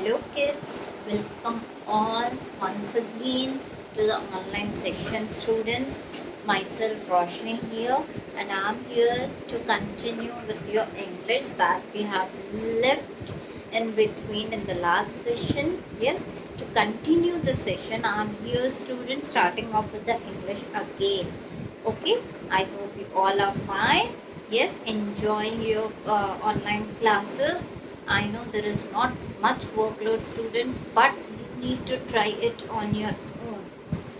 Hello kids, welcome all once again to the online session students. Myself Roshni here and I'm here to continue with your English that we have left in between in the last session. Yes, to continue the session I'm here students starting off with the English again. Okay, I hope you all are fine. Yes, enjoying your online classes. I know there is not much workload students, but you need to try it on your own.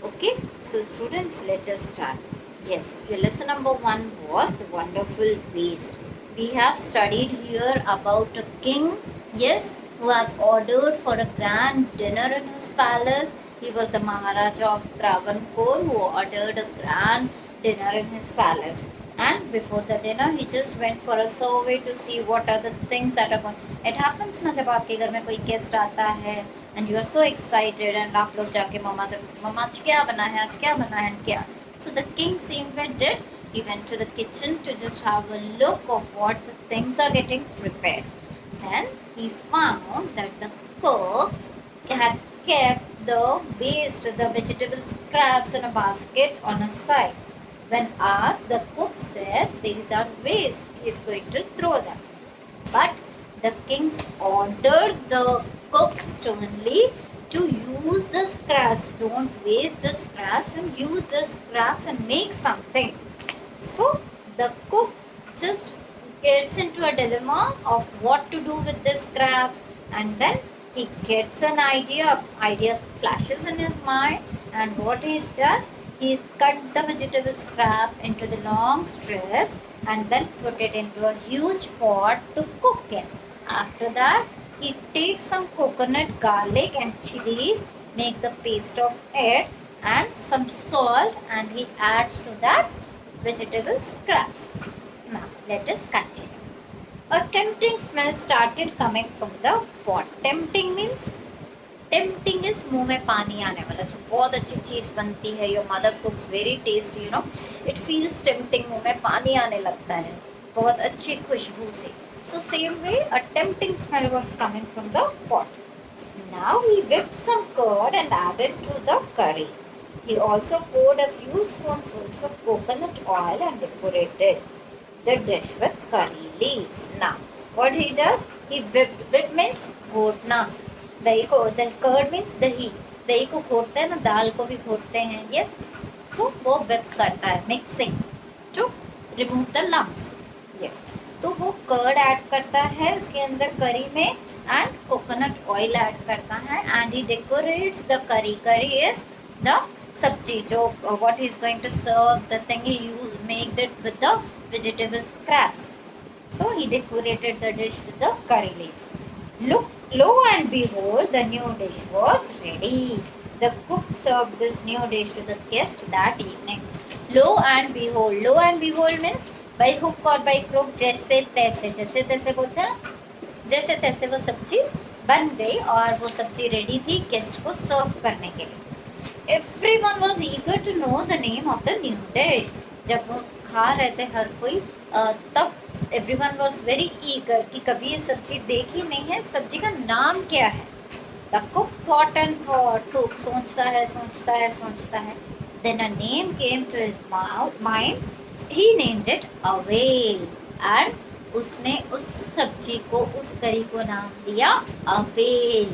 Okay, so students, let us start. Yes, your lesson number 1 was the wonderful beast. We have studied here about a king, yes, who have ordered for a grand dinner in his palace. He was the Maharaja of Travancore who ordered a grand dinner in his palace. And before the dinner, he just went for a survey to see what are the things that are going. It happens ना जब आपके घर में कोई guest आता है and you are so excited and आप लोग जाके मम्मा से पूछते मम्मा आज क्या बना है आज क्या बना है and क्या. So the king same way did. He went to the kitchen to just have a look of what the things are getting prepared. Then he found that the cook had kept the waste, the vegetable scraps in a basket on a side. When asked, the cook said these are waste. He is going to throw them. But the king ordered the cook sternly to use the scraps. Don't waste the scraps and use the scraps and make something. So the cook just gets into a dilemma of what to do with the scraps, and then he gets an idea flashes in his mind, and what he does, he cut the vegetable scrap into the long strips and then put it into a huge pot to cook it. After that, he takes some coconut, garlic and chilies, make the paste of it and some salt, and he adds to that vegetable scraps. Now let us continue. A tempting smell started coming from the pot. Tempting means tempting is मुंह में पानी आने वाला जो बहुत अच्छी चीज़ बनती है. Your mother कुक्स very tasty it feels tempting. मुंह में पानी आने लगता है बहुत अच्छी खुशबू से. So same way a tempting smell was coming from the pot. Now he whipped some curd and added to the curry. He also poured a few spoonfuls of coconut oil and decorated the dish with curry leaves. Now, what he does, he whipped. Whip means घोटना. दही को, the curd means दही. दही को घोटते हैं ना, दाल को भी घोटते हैं. Yes. So वो whip करता है, mixing to remove the lumps. Yes. तो वो कर्ड ऐड करता है उसके अंदर करी में एंड कोकोनट ऑयल ऐड करता है एंड ही डेकोरेट्स द करी. करी इज द सब्जी जो what he is going to serve the thing he maked it with the vegetable scraps. So he decorated the dish with the curry leaf. Look, lo and behold, the new dish was ready. The cook served this new dish to the guest that evening. Lo and behold means by hook or by crook, जैसे तैसे बोलते हैं ना, जैसे तैसे वो सब्जी बन गई और वो सब्जी रेडी थी गेस्ट को सर्व करने के लिए. Everyone was eager to know the name of the new dish. जब वो खा रहे थे हर कोई तब everyone was very eager कि कभी ये सब्जी देखी नहीं है, सब्जी का नाम क्या है. The cook thought and thought. cook सोचता है. Then a name came to his mind. He named it a whale and उसने उस सब्जी को, उस करी को नाम दिया a whale.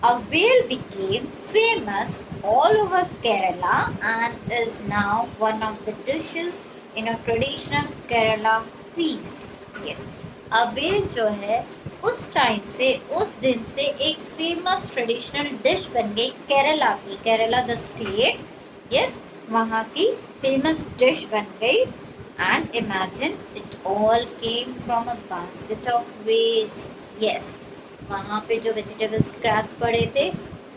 A whale became famous all over Kerala and is now one of the dishes in a traditional Kerala feast. Yes, a whale जो है उस टाइम से, उस दिन से एक फेमस ट्रेडिशनल डिश बन गई केरला की. केरला द स्टेट, यस, वहाँ की फेमस डिश बन गई. And imagine it all came from a basket of waste. Yes, वहाँ पे जो वेजिटेबल स्क्रैप्स पड़े थे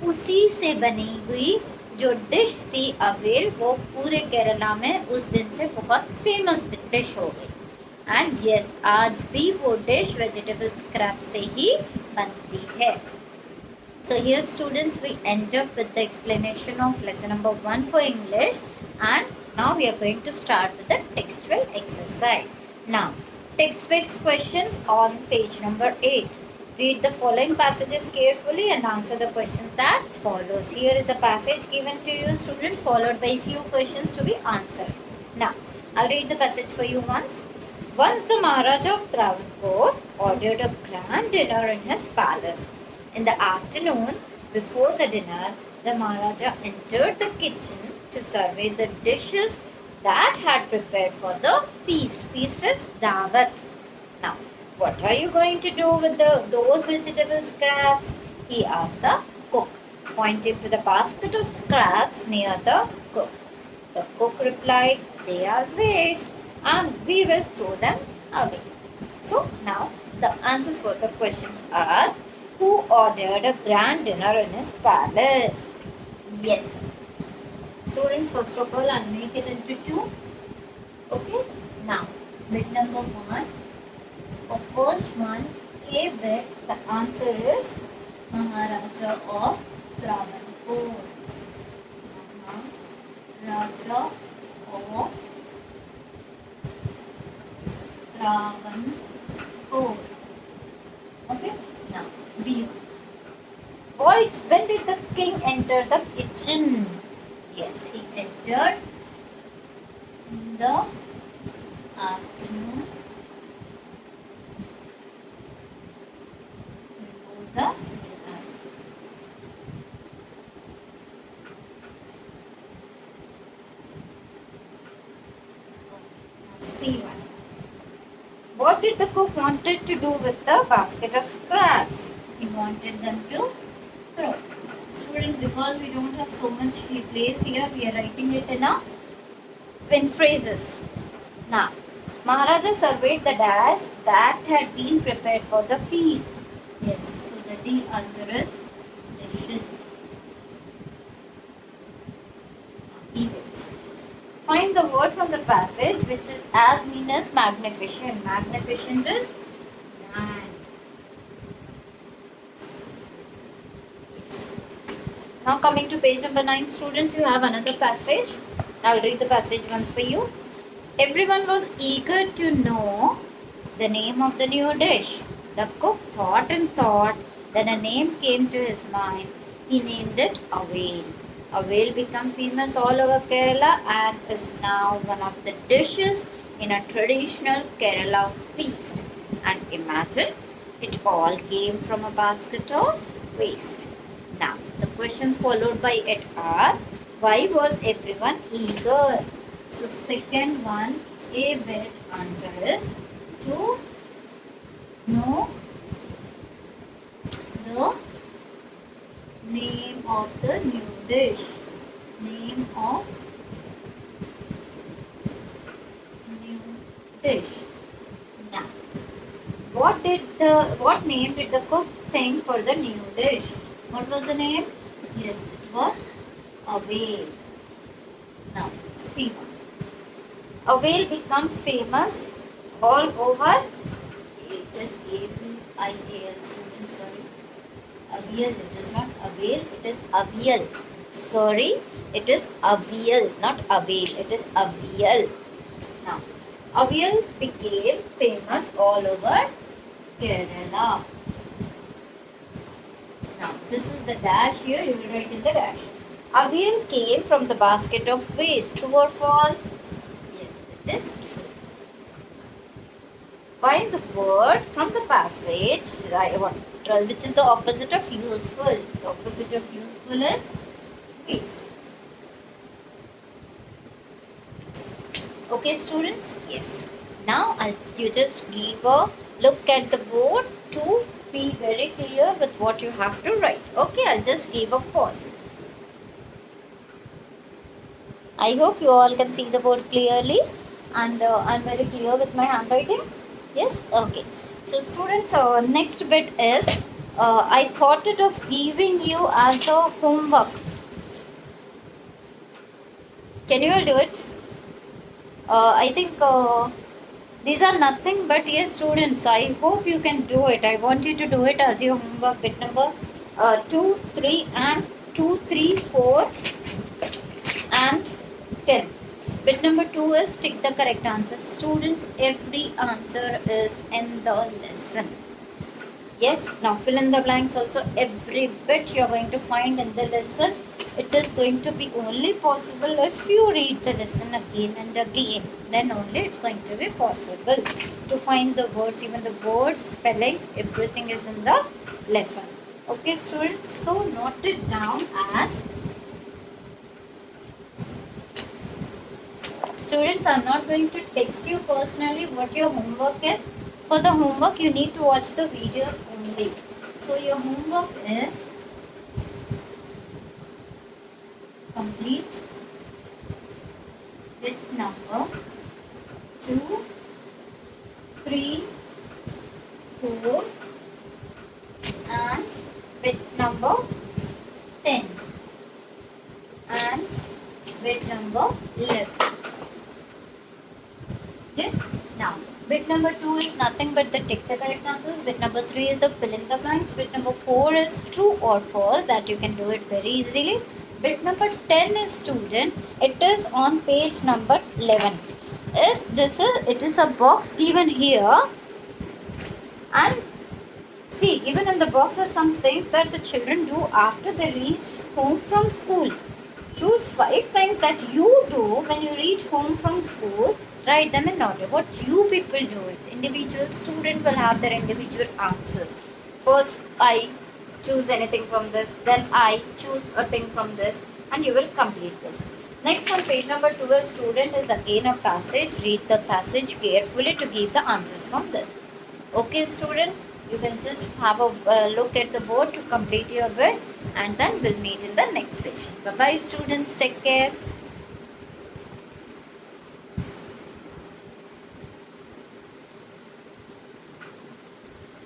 उसी से बनी हुई जो डिश थी अवेल, वो पूरे केरला में उस दिन से बहुत फेमस डिश हो गई. एंड यस, आज भी वो डिश वेजिटेबल स्क्रैप से ही बनती है. So here students, we end up with the explanation of lesson number 1 for English, and now we are going to start with the textual exercise. Now, text-based questions on page number 8. Read the following passages carefully and answer the questions that follows. Here is a passage given to you, students, followed by a few questions to be answered. Now, I'll read the passage for you once. Once the Maharaja of Travancore ordered a grand dinner in his palace. In the afternoon, before the dinner, the Maharaja entered the kitchen to survey the dishes that had prepared for the feast. Feast is Dawat. Now, what are you going to do with those vegetable scraps? He asked the cook, pointing to the basket of scraps near the cook. The cook replied, "They are waste and we will throw them away." So, now the answers for the questions are: who ordered a grand dinner in his palace? Yes. Students, first of all, I'll make it into two. Okay. Now, bit number one. For first one, A bit, the answer is Maharaja of Travancore. Maharaja of Travancore. Okay, now B. When did the king enter the kitchen? Yes, he entered in the afternoon before the dinner. C1. What did the cook wanted to do with the basket of scraps? He wanted them to throw. Students, because we don't have so much place here, we are writing it in phrases. Now, Maharaja surveyed the dash that had been prepared for the feast. Yes, so the D answer is dishes. Eat it. Find the word from the passage which is as mean as magnificent. Magnificent is grand. Yes. Now coming to page number 9, students, you have another passage. I'll read the passage once for you. Everyone was eager to know the name of the new dish. The cook thought and thought, then a name came to his mind. He named it Avail. Avail became famous all over Kerala and is now one of the dishes in a traditional Kerala feast. And imagine, it all came from a basket of waste. Now, the questions followed by it are: why was everyone eager? So, second one, A bit answer is to know the name of the new dish. Name of new dish. Now, what name did the cook think for the new dish? What was the name? Yes, it was Avail. Now, see one. Avail become famous all over. It is A-V-I-A-L. Students, sorry. Avail, it is not avail, it is avail. Sorry, it is avail, not avail, it is avail. Now, avail became famous all over Kerala. Now, this is the dash here, you will write in the dash. Avail came from the basket of waste. True or false? Yes, it is true. Find the word from the passage which is the opposite of useful. The opposite of useful is waste. Okay, students? Yes. Now, you just give a look at the board to be very clear with what you have to write. Okay, I'll just give a pause. I hope you all can see the board clearly and I'm very clear with my handwriting. Yes? Okay. So, students, next bit is I thought it of giving you as a homework. Can you all do it? I think these are nothing but yes, students. I hope you can do it. I want you to do it as your homework. Bit number 2, 3 and 2, 3, 4 and 10. Bit number 2 is tick the correct answer. Students, every answer is in the lesson. Yes, now fill in the blanks also. Every bit you're going to find in the lesson. It is going to be only possible if you read the lesson again and again. Then only it's going to be possible to find the words, even the words, spellings, everything is in the lesson. Okay, students, so note it down as students. I'm not going to text you personally what your homework is. For the homework, you need to watch the videos only. So your homework is complete with number 2, 3, 4 and with number 10 and with number 11. Yes. Now, bit number 2 is nothing but the tick the correct answers. Bit number 3 is the fill in the blanks. Bit number 4 is true or false, that you can do it very easily. Bit number 10 is student. It is on page number 11. It is a box given here, and see, given in the box are some things that the children do after they reach home from school. Choose 5 things that you do when you reach home from school. Write them in order. What you people do it. Individual student will have their individual answers. First, I choose anything from this. Then I choose a thing from this, and you will complete this. Next on page number 12, student is again a passage. Read the passage carefully to give the answers from this. Okay, students, you can just have a look at the board to complete your best, and then we'll meet in the next session. Bye bye, students. Take care.